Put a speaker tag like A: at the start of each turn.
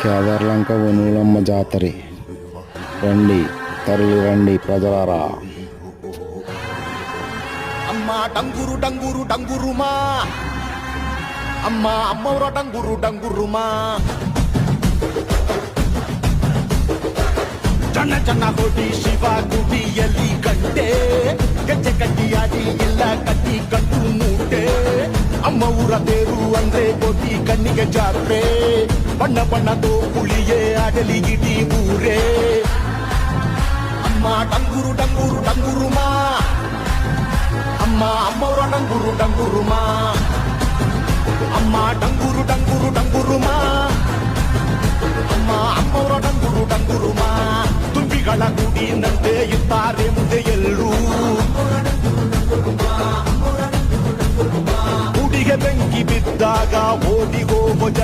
A: కేదార్లంక వనూలమ్మ జాతర రండి, తరలి రండి ప్రజలారా.
B: అమ్మా డంగురు డంగురు డంగురుమా, అమ్మా అమ్మవర డంగురు డంగురుమా, ಜನ ಜನ ಹೊಡಿ ಶಿವ ಗುಡಿಯಲ್ಲಿ ಕಂಡೆ, ಗೆಜ್ಜೆ ಕಟ್ಟಿ ಆಡಿ ಇಲ್ಲ ಕಟ್ಟಿ ಕಟ್ಟು ಮೂಟೆ. ಅಮ್ಮ ಊರ ತೇರು ಅಂದ್ರೆ ಕೋಟಿ ಕಣ್ಣಿಗೆ ಜಾತ್ರೆ, ಬಣ್ಣ ಬಣ್ಣದ ಹುಳಿಯೇ ಆಡಲಿ ಇಡೀ ಊರೇ. ಅಮ್ಮ ಡಂಗುರು ಡಂಗುರು ಡಂಗುರುಮಾ, ಅಮ್ಮ ಅಮ್ಮವರ ಡಂಗುರು ಡಂಗುರುಮಾ, ಅಮ್ಮ ಡಂಗುರು ಡಂಗುರು ಡಂಗುರುಮಾ, ಅಮ್ಮ ಅಮ್ಮವರ ಡಂಗುರು ಡಂಗುರುಮಾ. ತುಂಬಿಗಳ ಗುಡಿನಂತೆ ಇದ್ದಾರೆ ಮುಂದೆ ಎಲ್ಲರೂ, ಗುಡಿಗೆ ಬೆಂಕಿ ಬಿದ್ದಾಗ ಓಡಿ